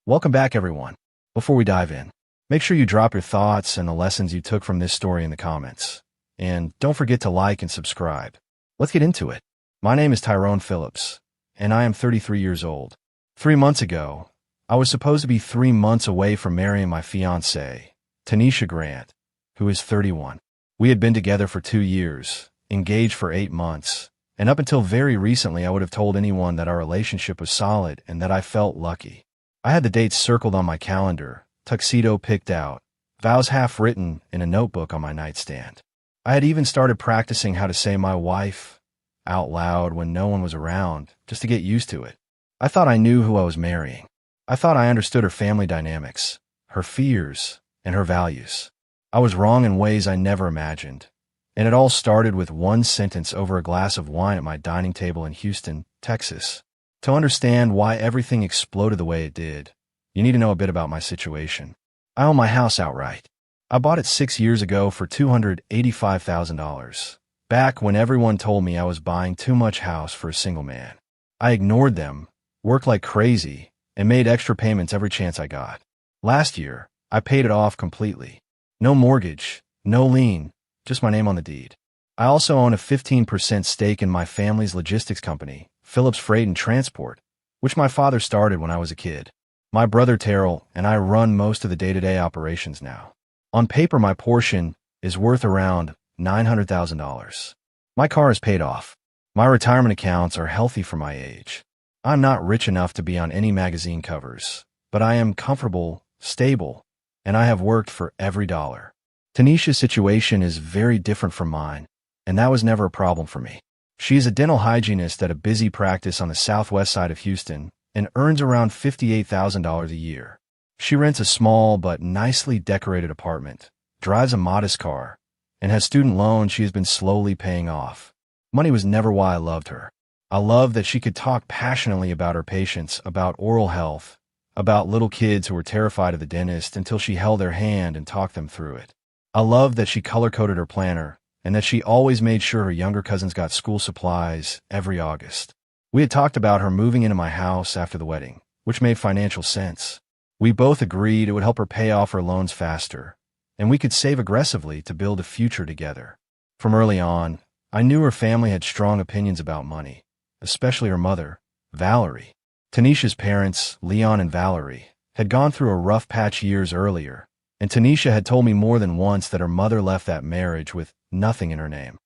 Welcome back, everyone. Before we dive in, make sure you drop your thoughts and the lessons you took from this story in the comments. And don't forget to like and subscribe. Let's get into it. My name is Tyrone Phillips, and I am 33 years old. 3 months ago, I was supposed to be 3 months away from marrying my fiancée, Tanisha Grant, who is 31. We had been together for 2 years, engaged for 8 months, and up until very recently I would have told anyone that our relationship was solid and that I felt lucky. I had the dates circled on my calendar, tuxedo picked out, vows half written in a notebook on my nightstand. I had even started practicing how to say my wife out loud when no one was around, just to get used to it. I thought I knew who I was marrying. I thought I understood her family dynamics, her fears, and her values. I was wrong in ways I never imagined. And it all started with one sentence over a glass of wine at my dining table in Houston, Texas. To understand why everything exploded the way it did, you need to know a bit about my situation. I own my house outright. I bought it 6 years ago for $285,000, back when everyone told me I was buying too much house for a single man. I ignored them, worked like crazy, and made extra payments every chance I got. Last year, I paid it off completely. No mortgage, no lien, just my name on the deed. I also own a 15% stake in my family's logistics company, Phillips Freight and Transport, which my father started when I was a kid. My brother Terrell and I run most of the day-to-day operations now. On paper, my portion is worth around $900,000. My car is paid off. My retirement accounts are healthy for my age. I'm not rich enough to be on any magazine covers, but I am comfortable, stable, and I have worked for every dollar. Tanisha's situation is very different from mine, and that was never a problem for me. She is a dental hygienist at a busy practice on the southwest side of Houston and earns around $58,000 a year. She rents a small but nicely decorated apartment, drives a modest car, and has student loans she has been slowly paying off. Money was never why I loved her. I loved that she could talk passionately about her patients, about oral health, about little kids who were terrified of the dentist until she held their hand and talked them through it. I loved that she color-coded her planner and that she always made sure her younger cousins got school supplies every August. We had talked about her moving into my house after the wedding, which made financial sense. We both agreed it would help her pay off her loans faster, and we could save aggressively to build a future together. From early on, I knew her family had strong opinions about money, especially her mother, Valerie. Tanisha's parents, Leon and Valerie, had gone through a rough patch years earlier, and Tanisha had told me more than once that her mother left that marriage with nothing in her name.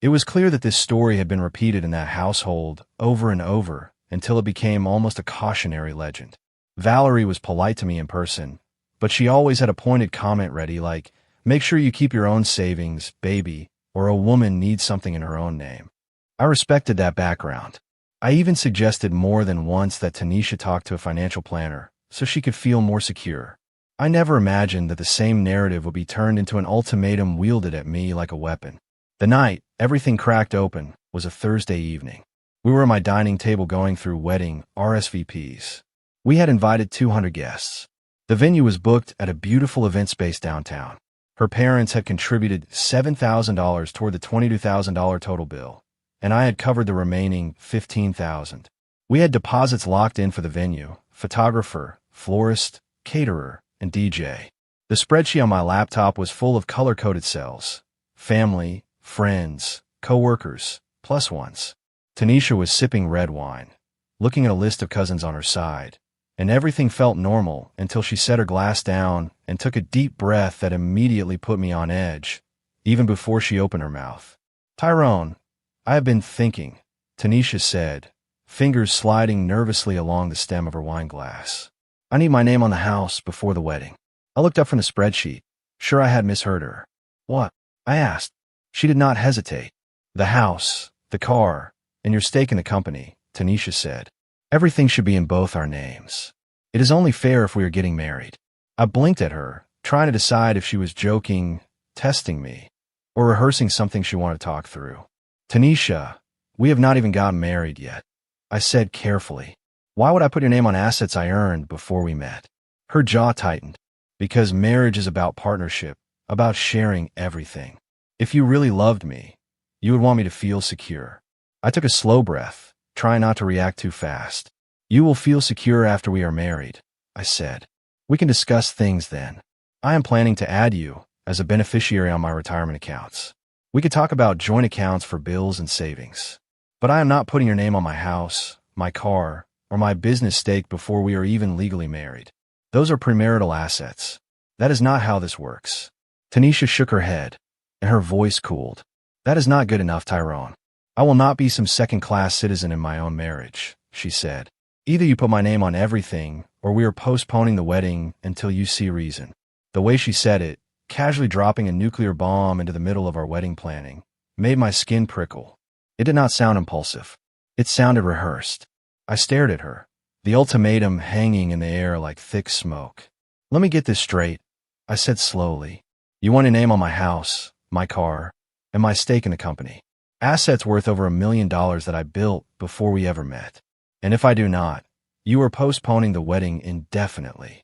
It was clear that this story had been repeated in that household over and over until it became almost a cautionary legend. Valerie was polite to me in person, but she always had a pointed comment ready like, "Make sure you keep your own savings, baby, or a woman needs something in her own name." I respected that background. I even suggested more than once that Tanisha talk to a financial planner so she could feel more secure. I never imagined that the same narrative would be turned into an ultimatum wielded at me like a weapon. The night everything cracked open was a Thursday evening. We were at my dining table going through wedding RSVPs. We had invited 200 guests. The venue was booked at a beautiful event space downtown. Her parents had contributed $7,000 toward the $22,000 total bill, and I had covered the remaining $15,000. We had deposits locked in for the venue, photographer, florist, caterer, and DJ. The spreadsheet on my laptop was full of color-coded cells: family, friends, co-workers, plus ones. Tanisha was sipping red wine, looking at a list of cousins on her side, and everything felt normal until she set her glass down and took a deep breath that immediately put me on edge, even before she opened her mouth. "Tyrone, I have been thinking," Tanisha said, fingers sliding nervously along the stem of her wine glass. "I need my name on the house before the wedding." I looked up from the spreadsheet, sure I had misheard her. "What?" I asked. She did not hesitate. "The house, the car, and your stake in the company," Tanisha said. "Everything should be in both our names. It is only fair if we are getting married." I blinked at her, trying to decide if she was joking, testing me, or rehearsing something she wanted to talk through. "Tanisha, we have not even gotten married yet," I said carefully. "Why would I put your name on assets I earned before we met?" Her jaw tightened. "Because marriage is about partnership, about sharing everything. If you really loved me, you would want me to feel secure." I took a slow breath, trying not to react too fast. "You will feel secure after we are married. I said. We can discuss things then. I am planning to add you as a beneficiary on my retirement accounts. We could talk about joint accounts for bills and savings. But I am not putting your name on my house, my car, or my business stake before we are even legally married. Those are premarital assets. That is not how this works. Tanisha shook her head, and her voice cooled. That is not good enough, Tyrone. I will not be some second-class citizen in my own marriage, she said. Either you put my name on everything, or we are postponing the wedding until you see reason. The way she said it, casually dropping a nuclear bomb into the middle of our wedding planning, made my skin prickle. It did not sound impulsive. It sounded rehearsed. I stared at her, the ultimatum hanging in the air like thick smoke. Let me get this straight, I said slowly. You want a name on my house, my car, and my stake in the company. Assets worth over $1 million that I built before we ever met. And if I do not, you are postponing the wedding indefinitely.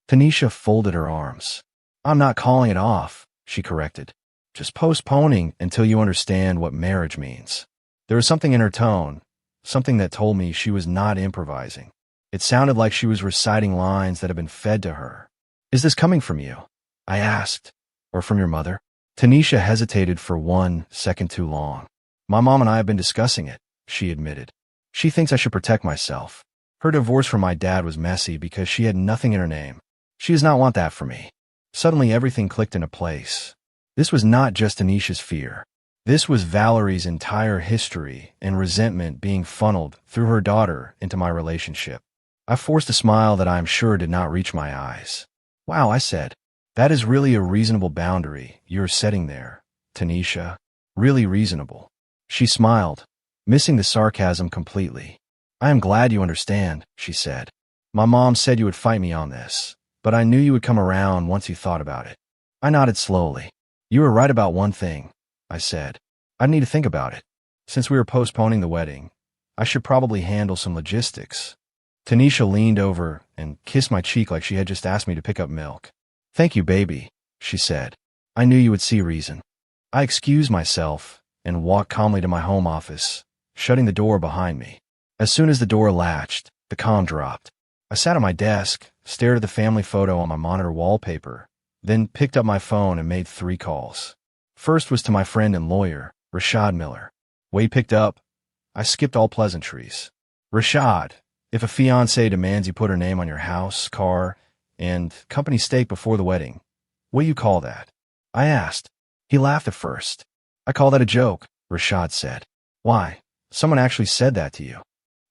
Tanisha folded her arms. I'm not calling it off, she corrected. Just postponing until you understand what marriage means. There was something in her tone, something that told me she was not improvising. It sounded like she was reciting lines that had been fed to her. Is this coming from you? I asked. Or from your mother? Tanisha hesitated for 1 second too long. My mom and I have been discussing it, she admitted. She thinks I should protect myself. Her divorce from my dad was messy because she had nothing in her name. She does not want that for me. Suddenly everything clicked into place. This was not just Tanisha's fear. This was Valerie's entire history and resentment being funneled through her daughter into my relationship. I forced a smile that I am sure did not reach my eyes. Wow, I said. That is really a reasonable boundary you're setting there, Tanisha. Really reasonable. She smiled, missing the sarcasm completely. I am glad you understand, she said. My mom said you would fight me on this, but I knew you would come around once you thought about it. I nodded slowly. You were right about one thing, I said. I'd need to think about it. Since we were postponing the wedding, I should probably handle some logistics. Tanisha leaned over and kissed my cheek like she had just asked me to pick up milk. Thank you, baby, she said. I knew you would see reason. I excused myself and walked calmly to my home office, shutting the door behind me. As soon as the door latched, the comm dropped. I sat at my desk, stared at the family photo on my monitor wallpaper, then picked up my phone and made 3 calls. First was to my friend and lawyer, Rashad Miller. Wade picked up. I skipped all pleasantries. Rashad, if a fiancée demands you put her name on your house, car, and company stake before the wedding, what do you call that? I asked. He laughed at first. I call that a joke, Rashad said. Why? Someone actually said that to you.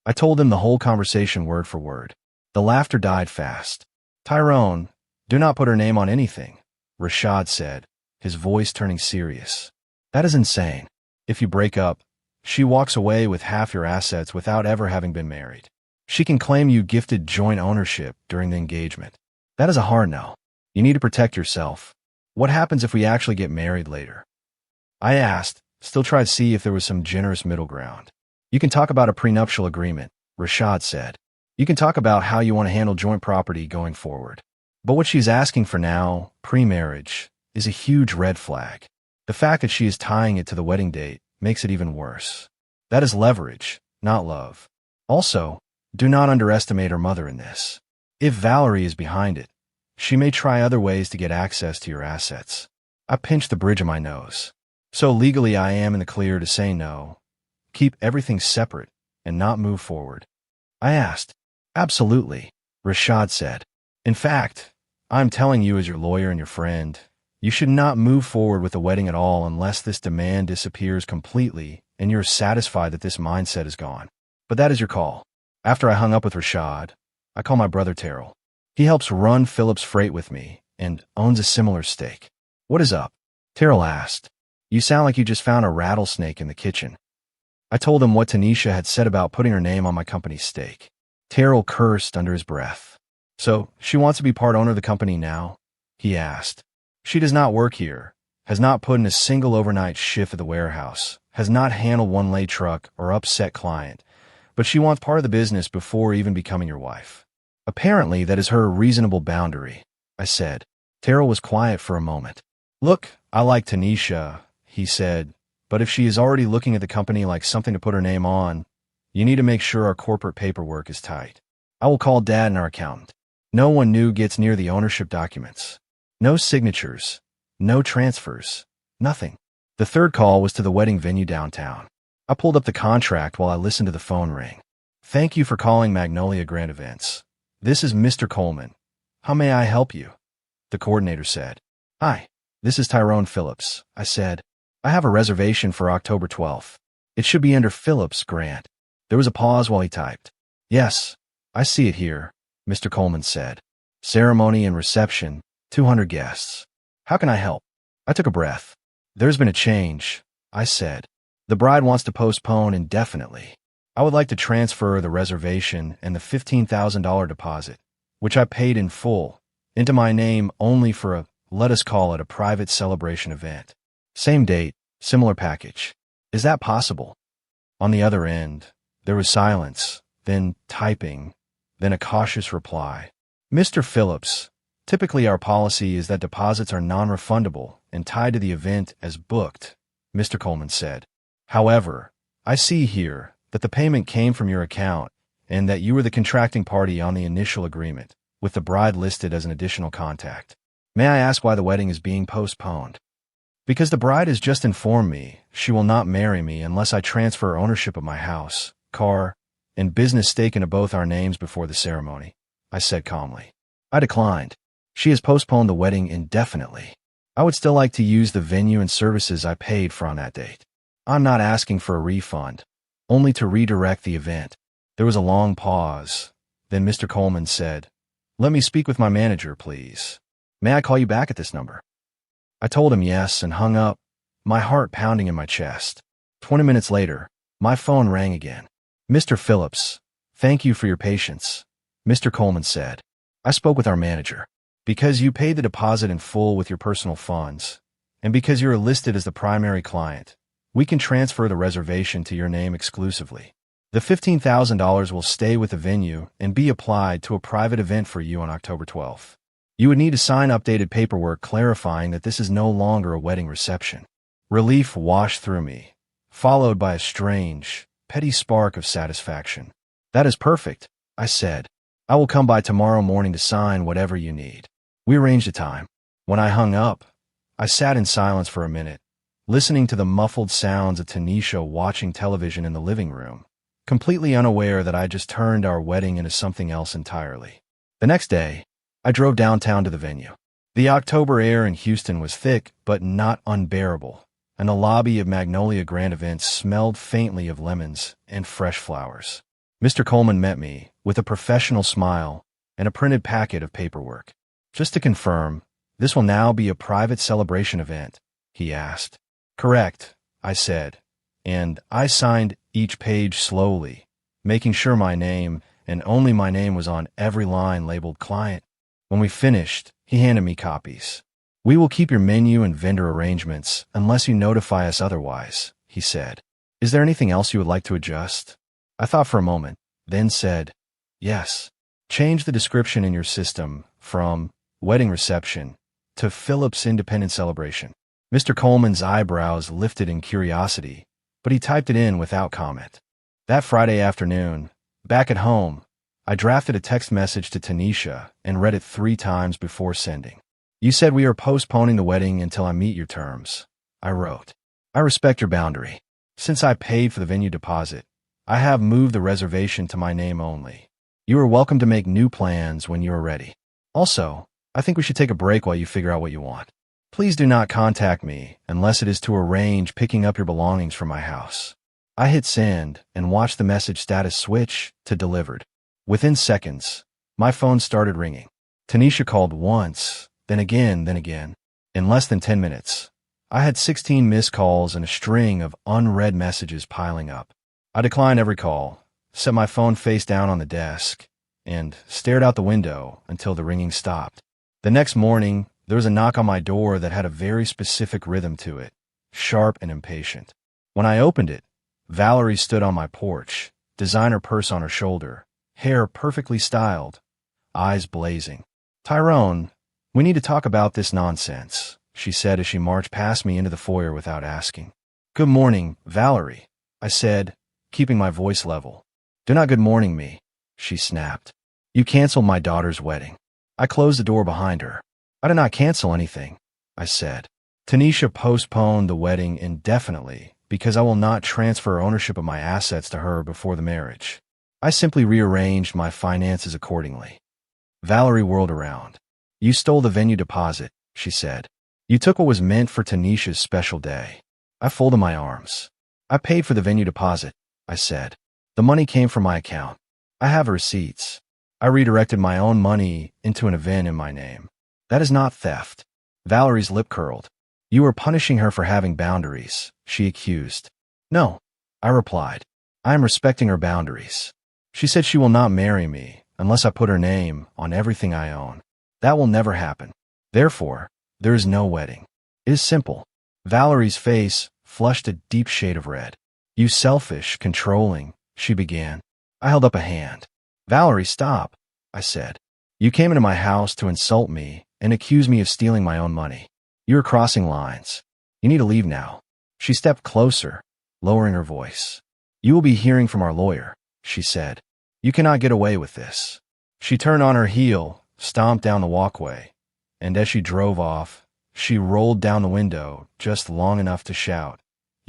I told him the whole conversation word for word. The laughter died fast. Tyrone, do not put her name on anything, Rashad said, his voice turning serious. That is insane. If you break up, she walks away with half your assets without ever having been married. She can claim you gifted joint ownership during the engagement. That is a hard no. You need to protect yourself. What happens if we actually get married later? I asked, still tried to see if there was some generous middle ground. You can talk about a prenuptial agreement, Rashad said. You can talk about how you want to handle joint property going forward. But what she's asking for now, pre-marriage, is a huge red flag. The fact that she is tying it to the wedding date makes it even worse. That is leverage, not love. Also, do not underestimate her mother in this. If Valerie is behind it, she may try other ways to get access to your assets. I pinched the bridge of my nose. So legally I am in the clear to say no, keep everything separate, and not move forward. I asked. Absolutely, Rashad said. In fact, I'm telling you as your lawyer and your friend, you should not move forward with the wedding at all unless this demand disappears completely and you're satisfied that this mindset is gone. But that is your call. After I hung up with Rashad, I called my brother Terrell. He helps run Phillips Freight with me and owns a similar stake. What is up? Terrell asked. You sound like you just found a rattlesnake in the kitchen. I told him what Tanisha had said about putting her name on my company's stake. Terrell cursed under his breath. So, she wants to be part owner of the company now? He asked. She does not work here, has not put in a single overnight shift at the warehouse, has not handled one late truck or upset client, but she wants part of the business before even becoming your wife. Apparently, that is her reasonable boundary, I said. Terrell was quiet for a moment. Look, I like Tanisha, he said, but if she is already looking at the company like something to put her name on, you need to make sure our corporate paperwork is tight. I will call Dad and our accountant. No one new gets near the ownership documents. No signatures. No transfers. Nothing. The third call was to the wedding venue downtown. I pulled up the contract while I listened to the phone ring. Thank you for calling Magnolia Grand Events. This is Mr. Coleman. How may I help you? The coordinator said. Hi, this is Tyrone Phillips, I said. I have a reservation for October 12th. It should be under Phillips Grant. There was a pause while he typed. Yes, I see it here, Mr. Coleman said. Ceremony and reception, 200 guests. How can I help? I took a breath. There's been a change, I said. The bride wants to postpone indefinitely. I would like to transfer the reservation and the $15,000 deposit, which I paid in full, into my name only for a, let us call it a private celebration event. Same date, similar package. Is that possible? On the other end, there was silence, then typing, then a cautious reply. Mr. Phillips, typically our policy is that deposits are non-refundable and tied to the event as booked, Mr. Coleman said. However, I see here that the payment came from your account and that you were the contracting party on the initial agreement, with the bride listed as an additional contact. May I ask why the wedding is being postponed? Because the bride has just informed me she will not marry me unless I transfer ownership of my house, car, and business stake into both our names before the ceremony, I said calmly. I declined. She has postponed the wedding indefinitely. I would still like to use the venue and services I paid for on that date. I'm not asking for a refund, only to redirect the event. There was a long pause. Then Mr. Coleman said, Let me speak with my manager, please. May I call you back at this number? I told him yes and hung up, my heart pounding in my chest. 20 minutes later, my phone rang again. Mr. Phillips, thank you for your patience, Mr. Coleman said. I spoke with our manager. Because you paid the deposit in full with your personal funds, and because you are listed as the primary client, we can transfer the reservation to your name exclusively. The $15,000 will stay with the venue and be applied to a private event for you on October 12th. You would need to sign updated paperwork clarifying that this is no longer a wedding reception. Relief washed through me, followed by a strange, petty spark of satisfaction. That is perfect, I said. I will come by tomorrow morning to sign whatever you need. We arranged a time. When I hung up, I sat in silence for a minute, listening to the muffled sounds of Tanisha watching television in the living room, completely unaware that I just turned our wedding into something else entirely. The next day, I drove downtown to the venue. The October air in Houston was thick but not unbearable, and the lobby of Magnolia Grand Events smelled faintly of lemons and fresh flowers. Mr. Coleman met me with a professional smile and a printed packet of paperwork. Just to confirm, this will now be a private celebration event, he asked. Correct, I said, and I signed each page slowly, making sure my name and only my name was on every line labeled client. When we finished, he handed me copies. We will keep your menu and vendor arrangements unless you notify us otherwise, he said. Is there anything else you would like to adjust? I thought for a moment, then said, yes. Change the description in your system from wedding reception to Phillips Independent Celebration. Mr. Coleman's eyebrows lifted in curiosity, but he typed it in without comment. That Friday afternoon, back at home, I drafted a text message to Tanisha and read it 3 times before sending. You said we are postponing the wedding until I meet your terms, I wrote. I respect your boundary. Since I paid for the venue deposit, I have moved the reservation to my name only. You are welcome to make new plans when you are ready. Also, I think we should take a break while you figure out what you want. Please do not contact me unless it is to arrange picking up your belongings from my house. I hit send and watched the message status switch to delivered. Within seconds, my phone started ringing. Tanisha called once, then again. In less than 10 minutes, I had 16 missed calls and a string of unread messages piling up. I declined every call, set my phone face down on the desk, and stared out the window until the ringing stopped. The next morning, there was a knock on my door that had a very specific rhythm to it, sharp and impatient. When I opened it, Valerie stood on my porch, designer purse on her shoulder, hair perfectly styled, eyes blazing. Tyrone, we need to talk about this nonsense, she said as she marched past me into the foyer without asking. Good morning, Valerie, I said, keeping my voice level. Do not good morning me, she snapped. You canceled my daughter's wedding. I closed the door behind her. I did not cancel anything, I said. Tanisha postponed the wedding indefinitely because I will not transfer ownership of my assets to her before the marriage. I simply rearranged my finances accordingly. Valerie whirled around. You stole the venue deposit, she said. You took what was meant for Tanisha's special day. I folded my arms. I paid for the venue deposit, I said. The money came from my account. I have receipts. I redirected my own money into an event in my name. That is not theft. Valerie's lip curled. You are punishing her for having boundaries, she accused. No, I replied. I am respecting her boundaries. She said she will not marry me unless I put her name on everything I own. That will never happen. Therefore, there is no wedding. It is simple. Valerie's face flushed a deep shade of red. You selfish, controlling, she began. I held up a hand. Valerie, stop, I said. You came into my house to insult me and accuse me of stealing my own money. You are crossing lines. You need to leave now. She stepped closer, lowering her voice. You will be hearing from our lawyer, she said. You cannot get away with this. She turned on her heel, stomped down the walkway, and as she drove off, she rolled down the window just long enough to shout,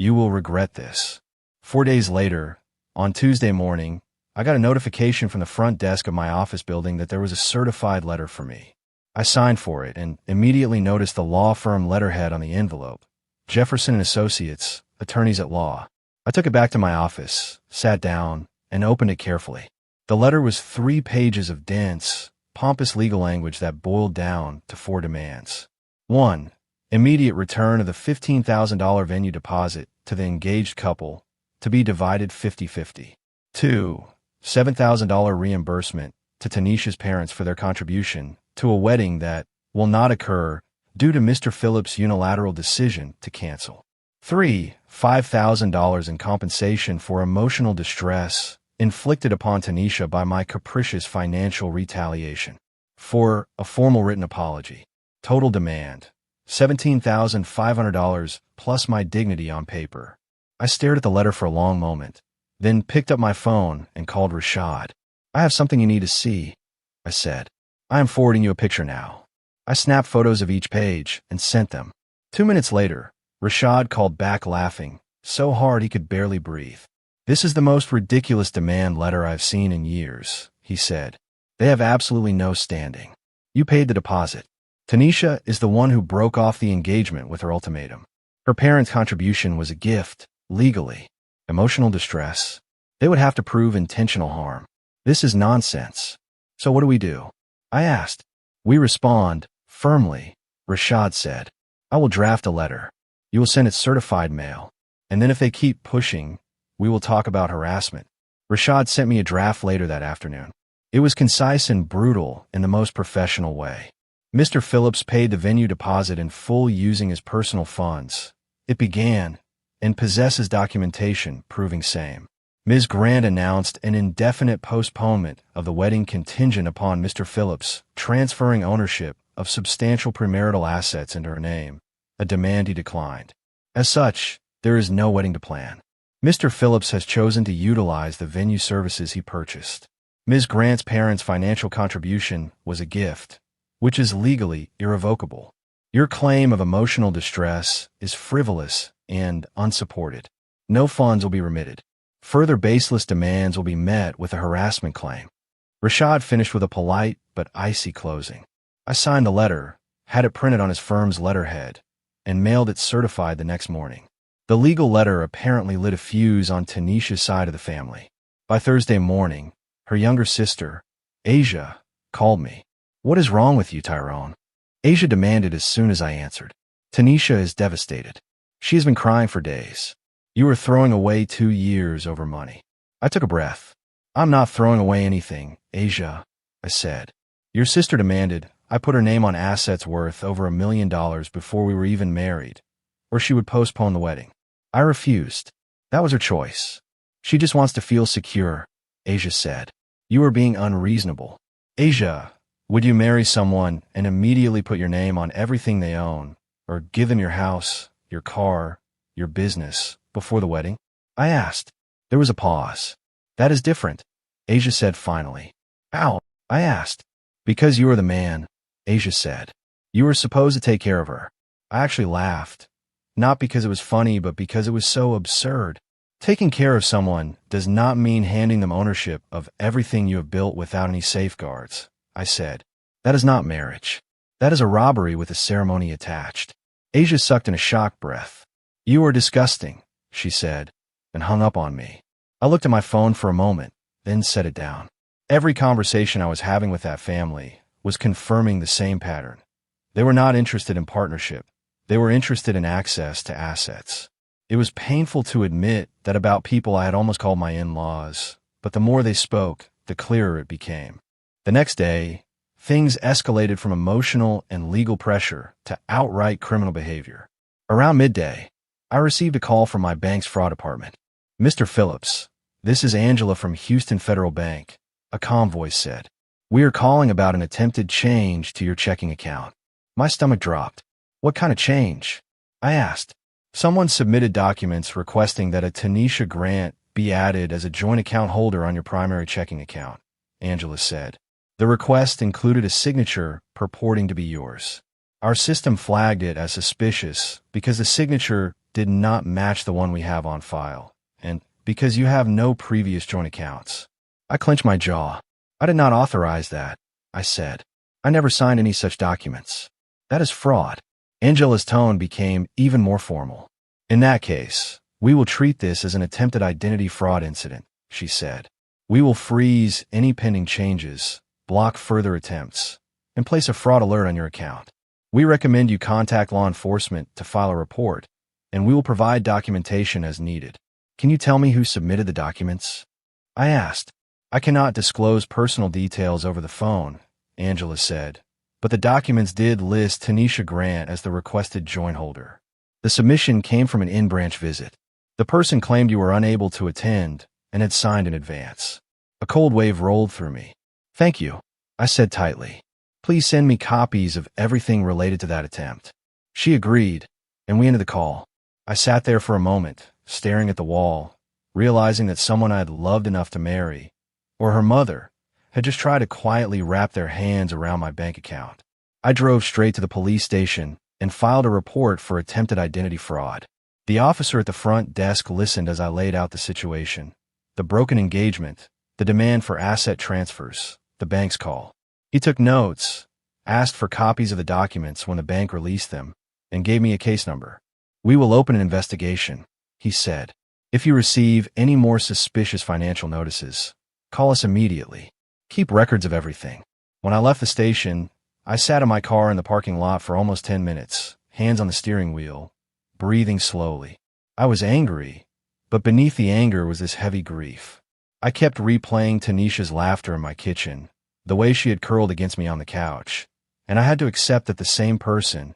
You will regret this. 4 days later, on Tuesday morning, I got a notification from the front desk of my office building that there was a certified letter for me. I signed for it and immediately noticed the law firm letterhead on the envelope. Jefferson and Associates, attorneys at law. I took it back to my office, sat down, and opened it carefully. The letter was 3 pages of dense, pompous legal language that boiled down to 4 demands. 1. Immediate return of the $15,000 venue deposit to the engaged couple to be divided 50-50. 2. $7,000 reimbursement to Tanisha's parents for their contribution to a wedding that will not occur due to Mr. Phillips' unilateral decision to cancel. 3. $5,000 in compensation for emotional distress inflicted upon Tanisha by my capricious financial retaliation. 4. A formal written apology. Total demand, $17,500 plus my dignity on paper. I stared at the letter for a long moment, then picked up my phone and called Rashad. I have something you need to see, I said. I am forwarding you a picture now. I snapped photos of each page and sent them. 2 minutes later, Rashad called back laughing, so hard he could barely breathe. This is the most ridiculous demand letter I've seen in years, he said. They have absolutely no standing. You paid the deposit. Tanisha is the one who broke off the engagement with her ultimatum. Her parents' contribution was a gift, legally. Emotional distress. They would have to prove intentional harm. This is nonsense. So what do we do? I asked. We respond, firmly, Rashad said. I will draft a letter. You will send it certified mail. And then if they keep pushing, we will talk about harassment. Rashad sent me a draft later that afternoon. It was concise and brutal in the most professional way. Mr. Phillips paid the venue deposit in full using his personal funds. It began, and possesses documentation proving same. Ms. Grant announced an indefinite postponement of the wedding contingent upon Mr. Phillips transferring ownership of substantial premarital assets into her name, a demand he declined. As such, there is no wedding to plan. Mr. Phillips has chosen to utilize the venue services he purchased. Ms. Grant's parents' financial contribution was a gift, which is legally irrevocable. Your claim of emotional distress is frivolous and unsupported. No funds will be remitted. Further baseless demands will be met with a harassment claim. Rashad finished with a polite but icy closing. I signed the letter, had it printed on his firm's letterhead, and mailed it certified the next morning. The legal letter apparently lit a fuse on Tanisha's side of the family. By Thursday morning, her younger sister, Asia, called me. What is wrong with you, Tyrone? Asia demanded as soon as I answered. Tanisha is devastated. She has been crying for days. You are throwing away 2 years over money. I took a breath. I'm not throwing away anything, Asia, I said. Your sister demanded I put her name on assets worth over $1 million before we were even married, or she would postpone the wedding. I refused. That was her choice. She just wants to feel secure, Asia said. You are being unreasonable. Asia, would you marry someone and immediately put your name on everything they own, or give them your house, your car, your business, before the wedding? I asked. There was a pause. That is different, Asia said finally. How? I asked. Because you were the man, Asia said. You were supposed to take care of her. I actually laughed. Not because it was funny, but because it was so absurd. Taking care of someone does not mean handing them ownership of everything you have built without any safeguards, I said. That is not marriage. That is a robbery with a ceremony attached. Asia sucked in a shocked breath. You are disgusting, she said, and hung up on me. I looked at my phone for a moment, then set it down. Every conversation I was having with that family was confirming the same pattern. They were not interested in partnership. They were interested in access to assets. It was painful to admit that about people I had almost called my in-laws, but the more they spoke, the clearer it became. The next day, things escalated from emotional and legal pressure to outright criminal behavior. Around midday, I received a call from my bank's fraud department. Mr. Phillips, this is Angela from Houston Federal Bank, a calm voice said. We are calling about an attempted change to your checking account. My stomach dropped. What kind of change? I asked. Someone submitted documents requesting that a Tanisha Grant be added as a joint account holder on your primary checking account, Angela said. The request included a signature purporting to be yours. Our system flagged it as suspicious because the signature did not match the one we have on file, and because you have no previous joint accounts. I clenched my jaw. I did not authorize that, I said. I never signed any such documents. That is fraud. Angela's tone became even more formal. In that case, we will treat this as an attempted identity fraud incident, she said. We will freeze any pending changes, block further attempts, and place a fraud alert on your account. We recommend you contact law enforcement to file a report, and we will provide documentation as needed. Can you tell me who submitted the documents? I asked. I cannot disclose personal details over the phone, Angela said, but the documents did list Tanisha Grant as the requested joint holder. The submission came from an in-branch visit. The person claimed you were unable to attend and had signed in advance. A cold wave rolled through me. Thank you, I said tightly. Please send me copies of everything related to that attempt. She agreed, and we ended the call. I sat there for a moment, staring at the wall, realizing that someone I had loved enough to marry, or her mother, had just tried to quietly wrap their hands around my bank account. I drove straight to the police station and filed a report for attempted identity fraud. The officer at the front desk listened as I laid out the situation, the broken engagement, the demand for asset transfers, the bank's call. He took notes, asked for copies of the documents when the bank released them, and gave me a case number. We will open an investigation, he said. If you receive any more suspicious financial notices, call us immediately. Keep records of everything. When I left the station, I sat in my car in the parking lot for almost 10 minutes, hands on the steering wheel, breathing slowly. I was angry, but beneath the anger was this heavy grief. I kept replaying Tanisha's laughter in my kitchen, the way she had curled against me on the couch, and I had to accept that the same person,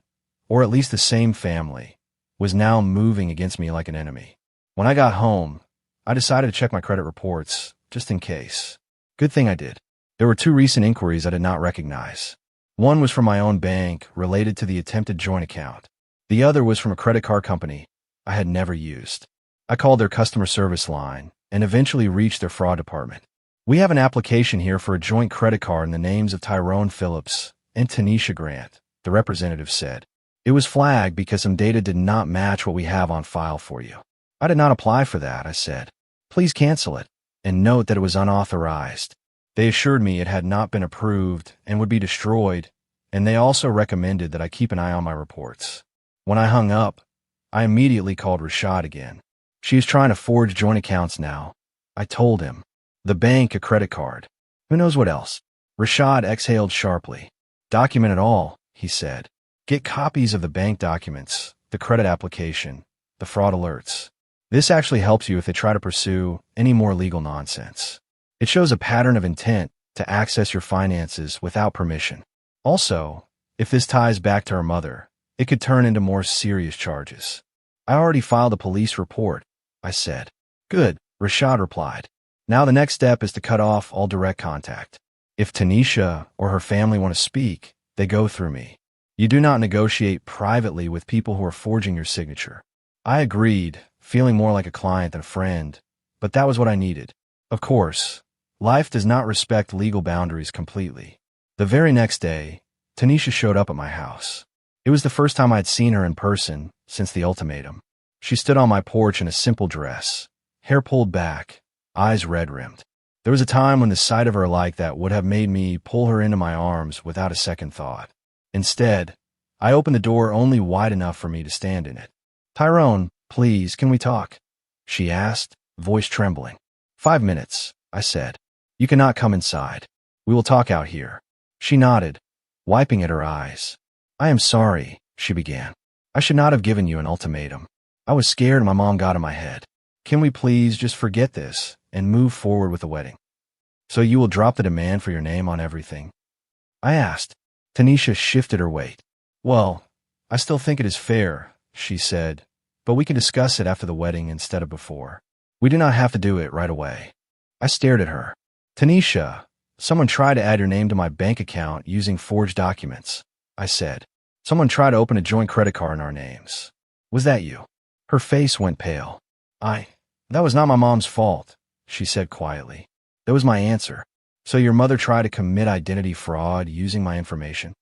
or at least the same family, was now moving against me like an enemy. When I got home, I decided to check my credit reports, just in case. Good thing I did. There were 2 recent inquiries I did not recognize. One was from my own bank, related to the attempted joint account. The other was from a credit card company I had never used. I called their customer service line and eventually reached their fraud department. We have an application here for a joint credit card in the names of Tyrone Phillips and Tanisha Grant, the representative said. It was flagged because some data did not match what we have on file for you. I did not apply for that, I said. Please cancel it, and note that it was unauthorized. They assured me it had not been approved and would be destroyed, and they also recommended that I keep an eye on my reports. When I hung up, I immediately called Rashad again. She is trying to forge joint accounts now, I told him. The bank, a credit card. Who knows what else? Rashad exhaled sharply. Document it all, he said. Get copies of the bank documents, the credit application, the fraud alerts. This actually helps you if they try to pursue any more legal nonsense. It shows a pattern of intent to access your finances without permission. Also, if this ties back to her mother, it could turn into more serious charges. I already filed a police report, I said. Good, Rashad replied. Now the next step is to cut off all direct contact. If Tanisha or her family want to speak, they go through me. You do not negotiate privately with people who are forging your signature. I agreed, feeling more like a client than a friend, but that was what I needed. Of course, life does not respect legal boundaries completely. The very next day, Tanisha showed up at my house. It was the first time I'd seen her in person since the ultimatum. She stood on my porch in a simple dress, hair pulled back, eyes red-rimmed. There was a time when the sight of her like that would have made me pull her into my arms without a second thought. Instead, I opened the door only wide enough for me to stand in it. "Tyrone, please, can we talk?" she asked, voice trembling. "5 minutes," I said. "You cannot come inside. We will talk out here." She nodded, wiping at her eyes. "I am sorry," she began. "I should not have given you an ultimatum. I was scared and my mom got in my head. Can we please just forget this and move forward with the wedding?" "So you will drop the demand for your name on everything?" I asked. Tanisha shifted her weight. "Well, I still think it is fair," she said, "but we can discuss it after the wedding instead of before. We do not have to do it right away." I stared at her. "Tanisha, someone tried to add your name to my bank account using forged documents," I said. "Someone tried to open a joint credit card in our names. Was that you?" Her face went pale. That was not my mom's fault," she said quietly. "That was my answer. So your mother tried to commit identity fraud using my information?"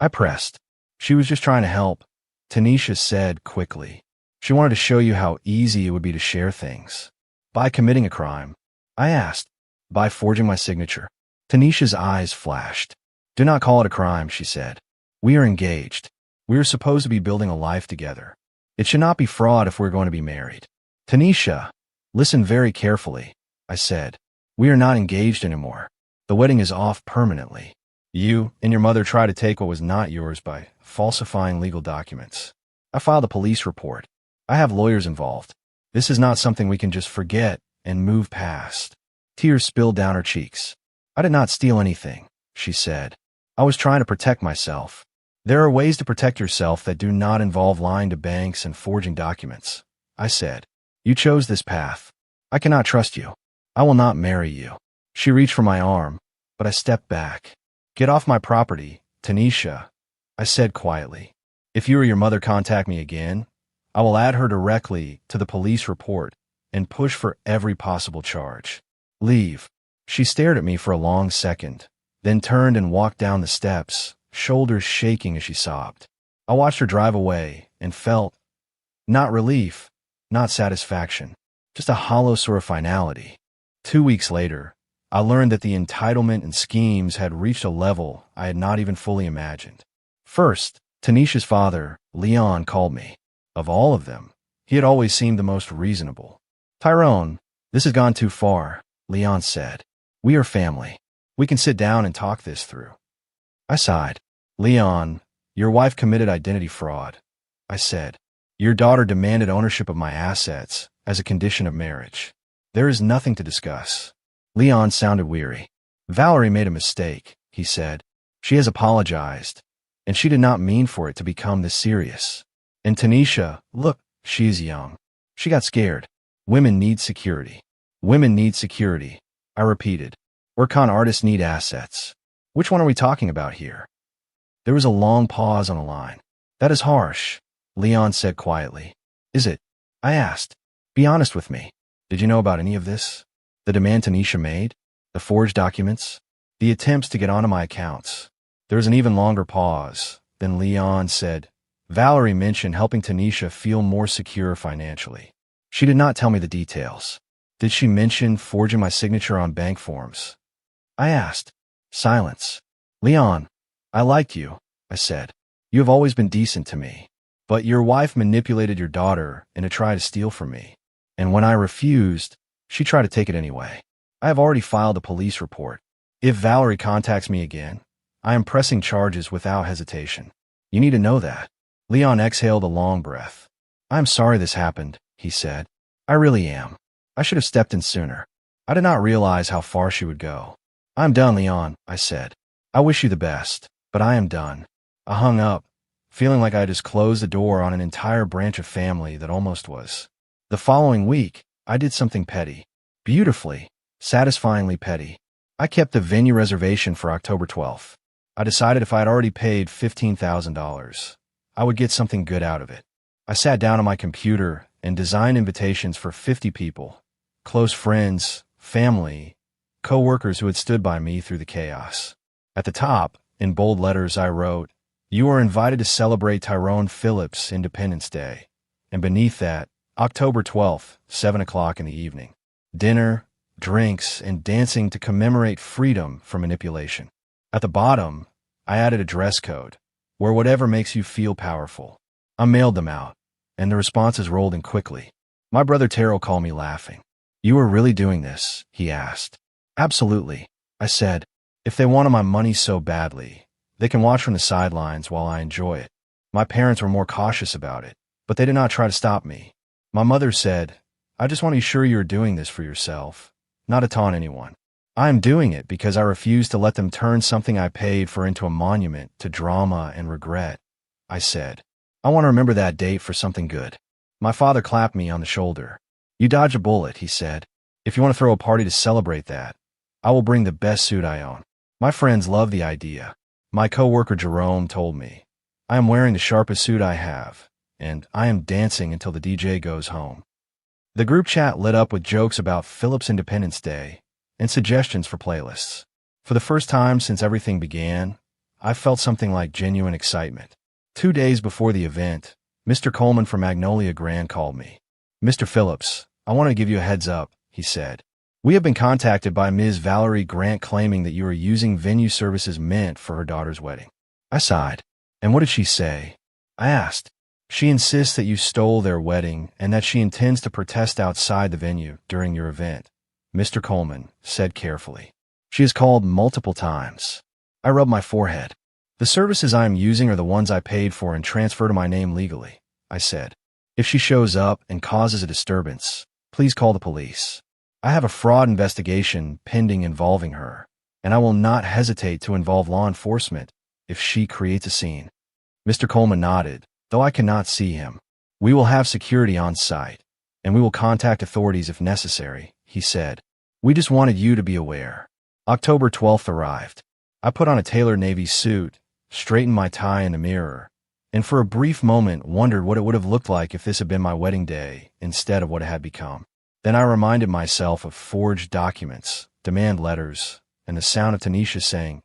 I pressed. "She was just trying to help," Tanisha said quickly. "She wanted to show you how easy it would be to share things." "By committing a crime?" I asked. "By forging my signature." Tanisha's eyes flashed. "Do not call it a crime," she said. "We are engaged. We are supposed to be building a life together. It should not be fraud if we're going to be married." "Tanisha, listen very carefully," I said. "We are not engaged anymore. The wedding is off permanently. You and your mother tried to take what was not yours by falsifying legal documents. I filed a police report. I have lawyers involved. This is not something we can just forget and move past." Tears spilled down her cheeks. "I did not steal anything," she said. "I was trying to protect myself. There are ways to protect yourself that do not involve lying to banks and forging documents," I said. "You chose this path. I cannot trust you. I will not marry you." She reached for my arm, but I stepped back. "Get off my property, Tanisha," I said quietly. "If you or your mother contact me again, I will add her directly to the police report and push for every possible charge. Leave." She stared at me for a long second, then turned and walked down the steps, shoulders shaking as she sobbed. I watched her drive away and felt, not relief, not satisfaction, just a hollow sort of finality. 2 weeks later, I learned that the entitlement and schemes had reached a level I had not even fully imagined. First, Tanisha's father, Leon, called me. Of all of them, he had always seemed the most reasonable. "Tyrone, this has gone too far," Leon said. "We are family. We can sit down and talk this through." I sighed. "Leon, your wife committed identity fraud," I said. "Your daughter demanded ownership of my assets as a condition of marriage. There is nothing to discuss." Leon sounded weary. "Valerie made a mistake," he said. "She has apologized, and she did not mean for it to become this serious. And Tanisha, look, she is young. She got scared. Women need security. Women need security," I repeated. "Or con artists need assets. Which one are we talking about here?" There was a long pause on the line. "That is harsh," Leon said quietly. "Is it?" I asked. "Be honest with me. Did you know about any of this? The demand Tanisha made? The forged documents? The attempts to get onto my accounts?" There was an even longer pause. Then Leon said, "Valerie mentioned helping Tanisha feel more secure financially. She did not tell me the details. Did she mention forging my signature on bank forms?" I asked. Silence. "Leon, I liked you," I said. "You have always been decent to me. But your wife manipulated your daughter in a try to steal from me. And when I refused, she tried to take it anyway. I have already filed a police report. If Valerie contacts me again, I am pressing charges without hesitation. You need to know that." Leon exhaled a long breath. "I am sorry this happened," he said. "I really am. I should have stepped in sooner. I did not realize how far she would go." "I'm done, Leon," I said. "I wish you the best, but I am done." I hung up, feeling like I had just closed the door on an entire branch of family that almost was. The following week, I did something petty. Beautifully, satisfyingly petty. I kept the venue reservation for October 12th. I decided if I had already paid $15,000, I would get something good out of it. I sat down on my computer and designed invitations for 50 people, close friends, family, co-workers who had stood by me through the chaos. At the top, in bold letters, I wrote, "You are invited to celebrate Tyrone Phillips' Independence Day." And beneath that, October 12th, 7 o'clock in the evening. Dinner, drinks, and dancing to commemorate freedom from manipulation. At the bottom, I added a dress code, wear whatever makes you feel powerful. I mailed them out, and the responses rolled in quickly. My brother Terrell called me laughing. "You are really doing this?" he asked. "Absolutely," I said. "If they wanted my money so badly, they can watch from the sidelines while I enjoy it." My parents were more cautious about it, but they did not try to stop me. My mother said, "I just want to be sure you are doing this for yourself, not to taunt anyone." I am doing it because I refuse to let them turn something I paid for into a monument to drama and regret, I said. "I want to remember that date for something good." My father clapped me on the shoulder. "You dodged a bullet," he said. "If you want to throw a party to celebrate that, I will bring the best suit I own." My friends love the idea. My coworker Jerome told me, "I am wearing the sharpest suit I have, and I am dancing until the DJ goes home." The group chat lit up with jokes about Phillips' Independence Day and suggestions for playlists. For the first time since everything began, I felt something like genuine excitement. 2 days before the event, Mr. Coleman from Magnolia Grand called me. "Mr. Phillips, I want to give you a heads up," he said. "We have been contacted by Ms. Valerie Grant claiming that you are using venue services meant for her daughter's wedding." I sighed. "And what did she say?" I asked. "She insists that you stole their wedding and that she intends to protest outside the venue during your event," Mr. Coleman said carefully. "She has called multiple times." I rubbed my forehead. "The services I am using are the ones I paid for and transfer to my name legally," I said. "If she shows up and causes a disturbance, please call the police. I have a fraud investigation pending involving her, and I will not hesitate to involve law enforcement if she creates a scene." Mr. Coleman nodded, though I cannot see him. "We will have security on site, and we will contact authorities if necessary," he said. "We just wanted you to be aware." October 12th arrived. I put on a tailored navy suit, straightened my tie in the mirror, and for a brief moment wondered what it would have looked like if this had been my wedding day instead of what it had become. Then I reminded myself of forged documents, demand letters, and the sound of Tanisha saying,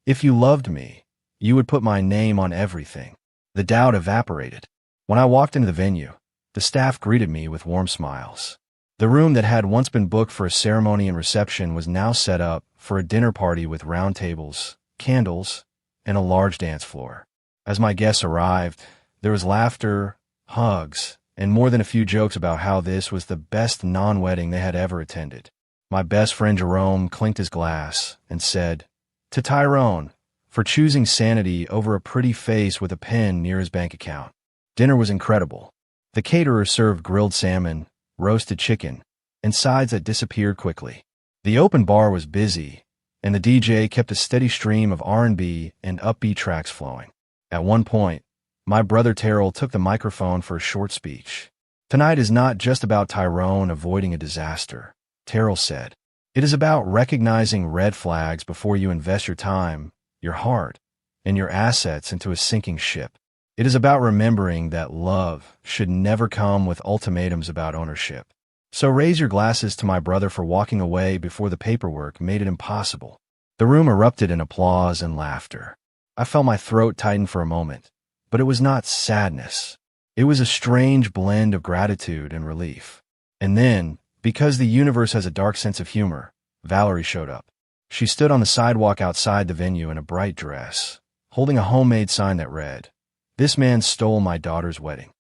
"If you loved me, you would put my name on everything." The doubt evaporated. When I walked into the venue, the staff greeted me with warm smiles. The room that had once been booked for a ceremony and reception was now set up for a dinner party with round tables, candles, and a large dance floor. As my guests arrived, there was laughter, hugs, and more than a few jokes about how this was the best non-wedding they had ever attended. My best friend Jerome clinked his glass and said, "To Tyrone, for choosing sanity over a pretty face with a pen near his bank account." Dinner was incredible. The caterer served grilled salmon, roasted chicken, and sides that disappeared quickly. The open bar was busy, and the DJ kept a steady stream of R&B and upbeat tracks flowing. At one point, my brother Terrell took the microphone for a short speech. "Tonight is not just about Tyrone avoiding a disaster," Terrell said. "It is about recognizing red flags before you invest your time, your heart, and your assets into a sinking ship. It is about remembering that love should never come with ultimatums about ownership. So raise your glasses to my brother for walking away before the paperwork made it impossible." The room erupted in applause and laughter. I felt my throat tighten for a moment, but it was not sadness. It was a strange blend of gratitude and relief. And then, because the universe has a dark sense of humor, Valerie showed up. She stood on the sidewalk outside the venue in a bright dress, holding a homemade sign that read, "This man stole my daughter's wedding."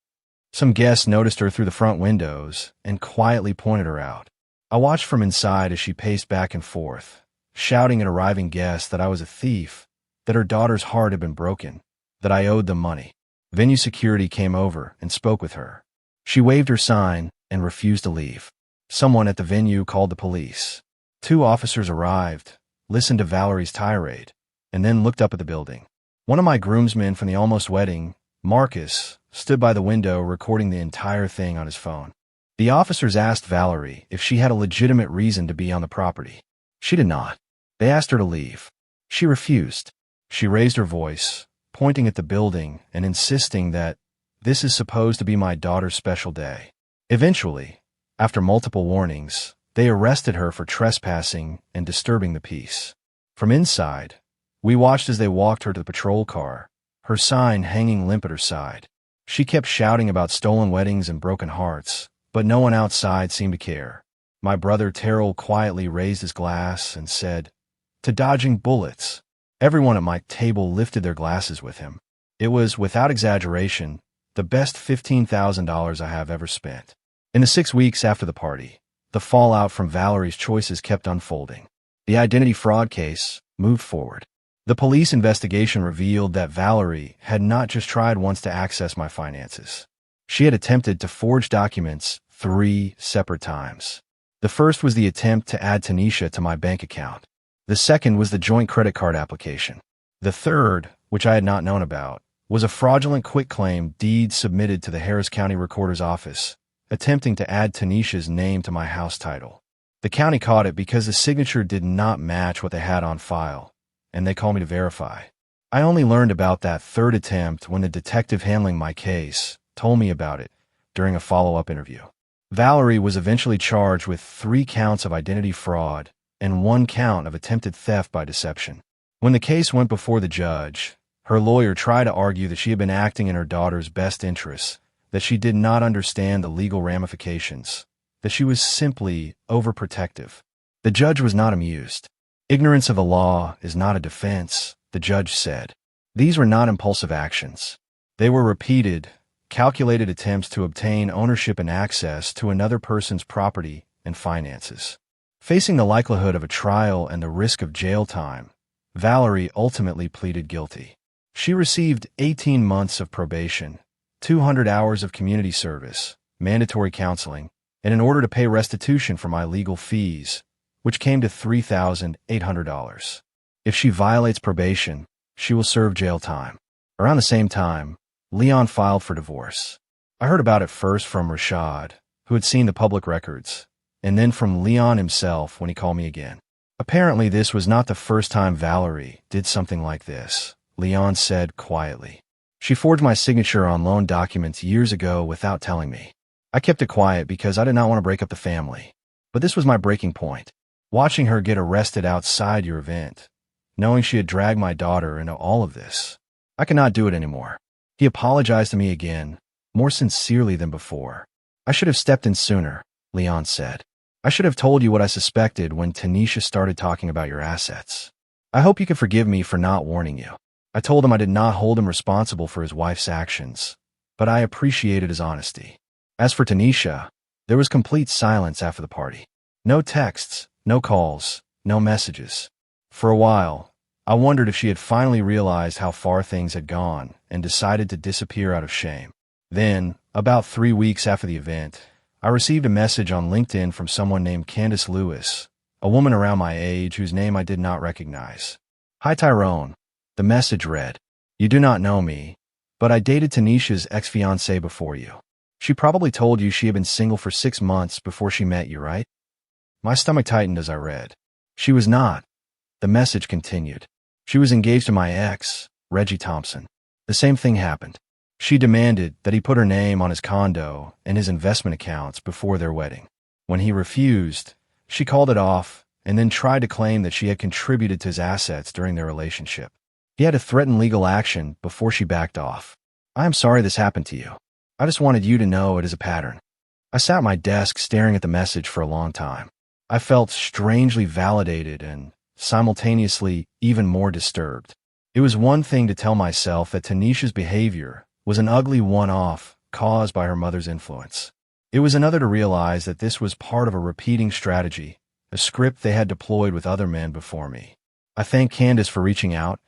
Some guests noticed her through the front windows and quietly pointed her out. I watched from inside as she paced back and forth, shouting at arriving guests that I was a thief, that her daughter's heart had been broken, that I owed them money. Venue security came over and spoke with her. She waved her sign and refused to leave. Someone at the venue called the police. 2 officers arrived, listened to Valerie's tirade, and then looked up at the building. One of my groomsmen from the almost wedding, Marcus, stood by the window recording the entire thing on his phone. The officers asked Valerie if she had a legitimate reason to be on the property. She did not. They asked her to leave. She refused. She raised her voice, pointing at the building and insisting that this is supposed to be my daughter's special day. Eventually, after multiple warnings, they arrested her for trespassing and disturbing the peace. From inside, We watched as they walked her to the patrol car, her sign hanging limp at her side. She kept shouting about stolen weddings and broken hearts, but no one outside seemed to care. My brother Terrell quietly raised his glass and said, "To dodging bullets." Everyone at my table lifted their glasses with him. It was, without exaggeration, the best $15,000 I have ever spent. In the 6 weeks after the party, the fallout from Valerie's choices kept unfolding. The identity fraud case moved forward. The police investigation revealed that Valerie had not just tried once to access my finances. She had attempted to forge documents 3 separate times. The first was the attempt to add Tanisha to my bank account. The second was the joint credit card application. The third, which I had not known about, was a fraudulent quitclaim deed submitted to the Harris County Recorder's Office, attempting to add Tanisha's name to my house title. The county caught it because the signature did not match what they had on file, and they called me to verify. I only learned about that third attempt when the detective handling my case told me about it during a follow-up interview. Valerie was eventually charged with 3 counts of identity fraud and 1 count of attempted theft by deception. When the case went before the judge, her lawyer tried to argue that she had been acting in her daughter's best interests, that she did not understand the legal ramifications, that she was simply overprotective. The judge was not amused. "Ignorance of the law is not a defense," the judge said. These were not impulsive actions. They were repeated, calculated attempts to obtain ownership and access to another person's property and finances. Facing the likelihood of a trial and the risk of jail time, Valerie ultimately pleaded guilty. She received 18 months of probation, 200 hours of community service, mandatory counseling, and an order to pay restitution for my legal fees, which came to $3,800. If she violates probation, she will serve jail time. Around the same time, Leon filed for divorce. I heard about it first from Rashad, who had seen the public records, and then from Leon himself when he called me again. Apparently, this was not the first time Valerie did something like this, Leon said quietly. She forged my signature on loan documents years ago without telling me. I kept it quiet because I did not want to break up the family. But this was my breaking point. Watching her get arrested outside your event, knowing she had dragged my daughter into all of this, I could not do it anymore. He apologized to me again, more sincerely than before. "I should have stepped in sooner," Leon said. "I should have told you what I suspected when Tanisha started talking about your assets. I hope you can forgive me for not warning you." I told him I did not hold him responsible for his wife's actions, but I appreciated his honesty. As for Tanisha, there was complete silence after the party. No texts, no calls, no messages. For a while, I wondered if she had finally realized how far things had gone and decided to disappear out of shame. Then, about 3 weeks after the event, I received a message on LinkedIn from someone named Candace Lewis, a woman around my age whose name I did not recognize. "Hi Tyrone," the message read. "You do not know me, but I dated Tanisha's ex-fiancée before you. She probably told you she had been single for 6 months before she met you, right?" My stomach tightened as I read. She was not. The message continued. She was engaged to my ex, Reggie Thompson. The same thing happened. She demanded that he put her name on his condo and his investment accounts before their wedding. When he refused, she called it off and then tried to claim that she had contributed to his assets during their relationship. He had to threaten legal action before she backed off. "I am sorry this happened to you. I just wanted you to know it is a pattern." I sat at my desk staring at the message for a long time. I felt strangely validated and simultaneously even more disturbed. It was one thing to tell myself that Tanisha's behavior was an ugly one-off caused by her mother's influence. It was another to realize that this was part of a repeating strategy, a script they had deployed with other men before me. I thanked Candace for reaching out,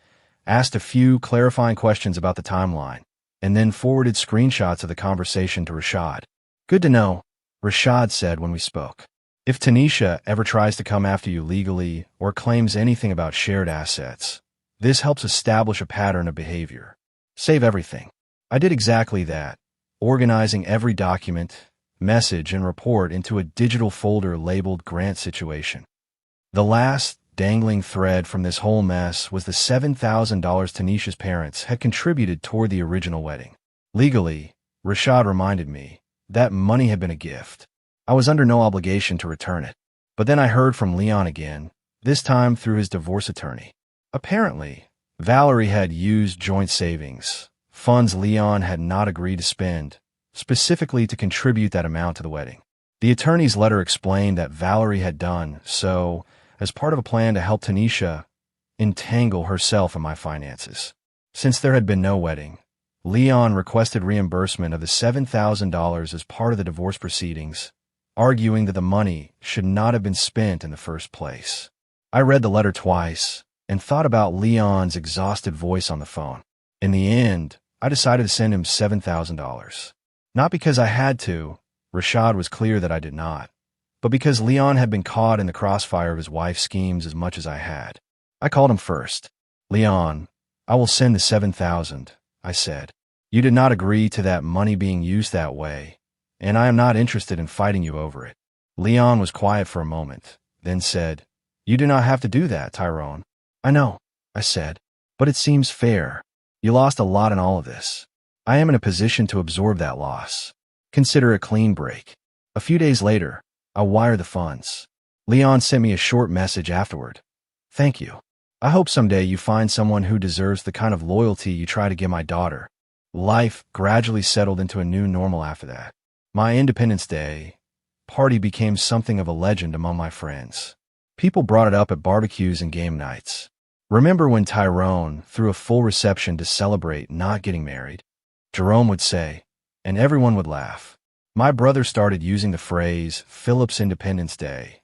asked a few clarifying questions about the timeline, and then forwarded screenshots of the conversation to Rashad. "Good to know," Rashad said when we spoke. "If Tanisha ever tries to come after you legally or claims anything about shared assets, this helps establish a pattern of behavior. Save everything." I did exactly that, organizing every document, message, and report into a digital folder labeled Grant Situation. The last dangling thread from this whole mess was the $7,000 Tanisha's parents had contributed toward the original wedding. Legally, Rashad reminded me, that money had been a gift. I was under no obligation to return it. But then I heard from Leon again, this time through his divorce attorney. Apparently, Valerie had used joint savings, funds Leon had not agreed to spend, specifically to contribute that amount to the wedding. The attorney's letter explained that Valerie had done so as part of a plan to help Tanisha entangle herself in my finances. Since there had been no wedding, Leon requested reimbursement of the $7,000 as part of the divorce proceedings, arguing that the money should not have been spent in the first place. I read the letter twice and thought about Leon's exhausted voice on the phone. In the end, I decided to send him $7,000. Not because I had to, Rashad was clear that I did not, but because Leon had been caught in the crossfire of his wife's schemes as much as I had. I called him first. "Leon, I will send the $7,000, I said. "You did not agree to that money being used that way, and I am not interested in fighting you over it." Leon was quiet for a moment, then said, "You do not have to do that, Tyrone." "I know," I said, "but it seems fair. You lost a lot in all of this. I am in a position to absorb that loss. Consider a clean break." A few days later, I wired the funds. Leon sent me a short message afterward. "Thank you. I hope someday you find someone who deserves the kind of loyalty you try to give my daughter." Life gradually settled into a new normal after that. My Independence Day party became something of a legend among my friends. People brought it up at barbecues and game nights. "Remember when Tyrone threw a full reception to celebrate not getting married?" Jerome would say, and everyone would laugh. My brother started using the phrase Philip's Independence Day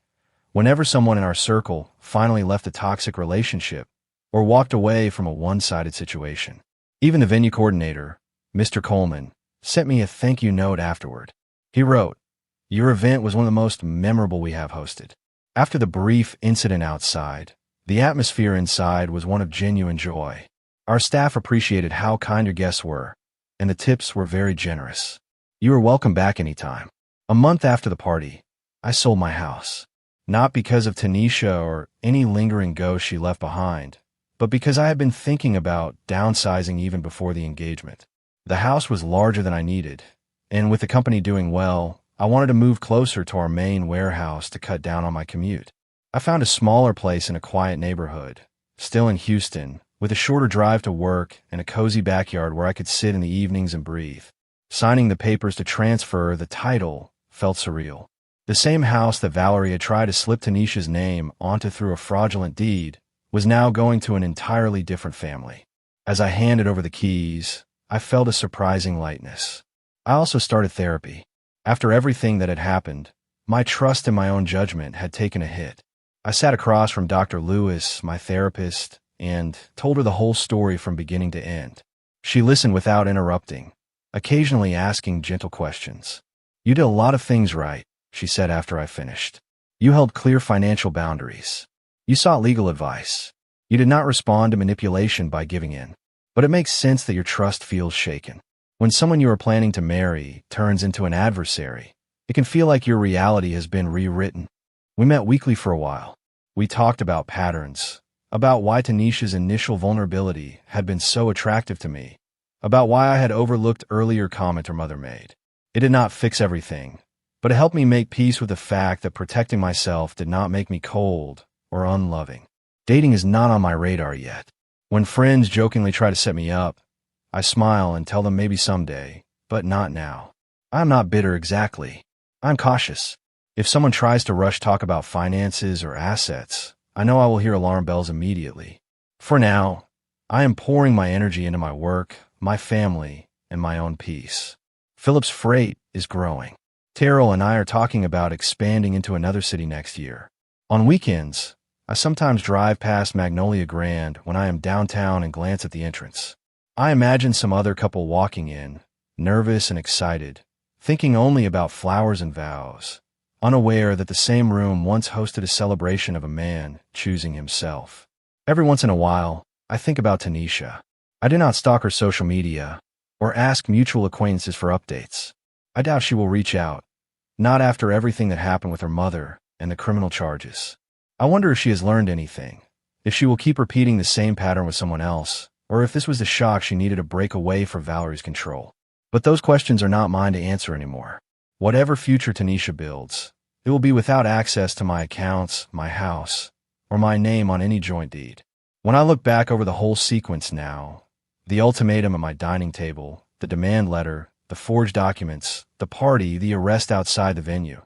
whenever someone in our circle finally left a toxic relationship or walked away from a one-sided situation. Even the venue coordinator, Mr. Coleman, sent me a thank you note afterward. He wrote, "Your event was one of the most memorable we have hosted." After the brief incident outside, the atmosphere inside was one of genuine joy. Our staff appreciated how kind your guests were, and the tips were very generous. "You are welcome back anytime." A month after the party, I sold my house. Not because of Tanisha or any lingering ghost she left behind, but because I had been thinking about downsizing even before the engagement. The house was larger than I needed, and with the company doing well, I wanted to move closer to our main warehouse to cut down on my commute. I found a smaller place in a quiet neighborhood, still in Houston, with a shorter drive to work and a cozy backyard where I could sit in the evenings and breathe. Signing the papers to transfer the title felt surreal. The same house that Valerie had tried to slip Tanisha's name onto through a fraudulent deed was now going to an entirely different family. As I handed over the keys, I felt a surprising lightness. I also started therapy. After everything that had happened, my trust in my own judgment had taken a hit. I sat across from Dr. Lewis, my therapist, and told her the whole story from beginning to end. She listened without interrupting, occasionally asking gentle questions. "You did a lot of things right," she said after I finished. "You held clear financial boundaries. You sought legal advice. You did not respond to manipulation by giving in. But it makes sense that your trust feels shaken. When someone you are planning to marry turns into an adversary, it can feel like your reality has been rewritten." We met weekly for a while. We talked about patterns, about why Tanisha's initial vulnerability had been so attractive to me, about why I had overlooked earlier comment her mother made. It did not fix everything, but it helped me make peace with the fact that protecting myself did not make me cold or unloving. Dating is not on my radar yet. When friends jokingly try to set me up, I smile and tell them maybe someday, but not now. I'm not bitter exactly. I'm cautious. If someone tries to rush talk about finances or assets, I know I will hear alarm bells immediately. For now, I am pouring my energy into my work, my family, and my own peace. Philip's freight is growing. Terrell and I are talking about expanding into another city next year. On weekends, I sometimes drive past Magnolia Grand when I am downtown and glance at the entrance. I imagine some other couple walking in, nervous and excited, thinking only about flowers and vows, unaware that the same room once hosted a celebration of a man choosing himself. Every once in a while, I think about Tanisha. I do not stalk her social media or ask mutual acquaintances for updates. I doubt she will reach out, not after everything that happened with her mother and the criminal charges. I wonder if she has learned anything, if she will keep repeating the same pattern with someone else, or if this was the shock she needed to break away from Valerie's control. But those questions are not mine to answer anymore. Whatever future Tanisha builds, it will be without access to my accounts, my house, or my name on any joint deed. When I look back over the whole sequence now, the ultimatum at my dining table, the demand letter, the forged documents, the party, the arrest outside the venue,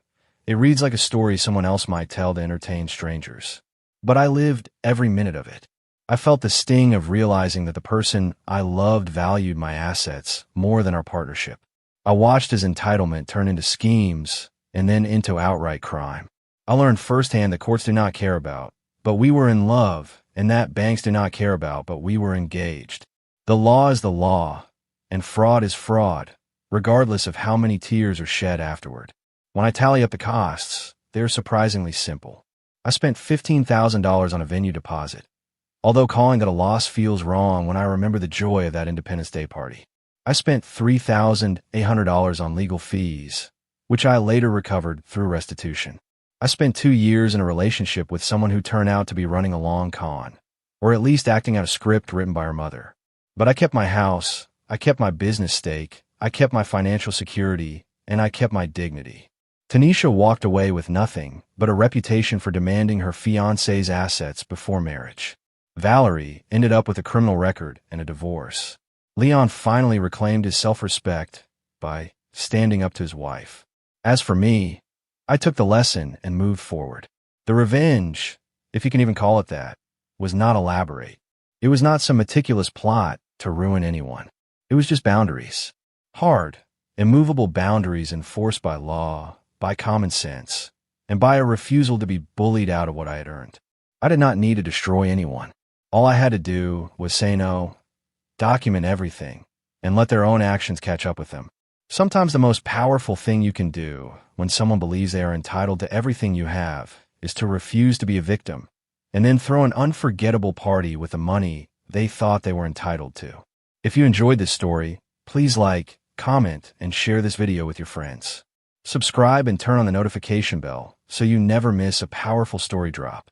it reads like a story someone else might tell to entertain strangers. But I lived every minute of it. I felt the sting of realizing that the person I loved valued my assets more than our partnership. I watched his entitlement turn into schemes and then into outright crime. I learned firsthand that courts do not care about, but we were in love, and that banks do not care about, but we were engaged. The law is the law, and fraud is fraud, regardless of how many tears are shed afterward. When I tally up the costs, they're surprisingly simple. I spent $15,000 on a venue deposit, although calling that a loss feels wrong when I remember the joy of that Independence Day party. I spent $3,800 on legal fees, which I later recovered through restitution. I spent 2 years in a relationship with someone who turned out to be running a long con, or at least acting out a script written by her mother. But I kept my house, I kept my business stake, I kept my financial security, and I kept my dignity. Tanisha walked away with nothing but a reputation for demanding her fiancé's assets before marriage. Valerie ended up with a criminal record and a divorce. Leon finally reclaimed his self-respect by standing up to his wife. As for me, I took the lesson and moved forward. The revenge, if you can even call it that, was not elaborate. It was not some meticulous plot to ruin anyone. It was just boundaries. Hard, immovable boundaries enforced by law, by common sense, and by a refusal to be bullied out of what I had earned. I did not need to destroy anyone. All I had to do was say no, document everything, and let their own actions catch up with them. Sometimes the most powerful thing you can do when someone believes they are entitled to everything you have is to refuse to be a victim, and then throw an unforgettable party with the money they thought they were entitled to. If you enjoyed this story, please like, comment, and share this video with your friends. Subscribe and turn on the notification bell so you never miss a powerful story drop.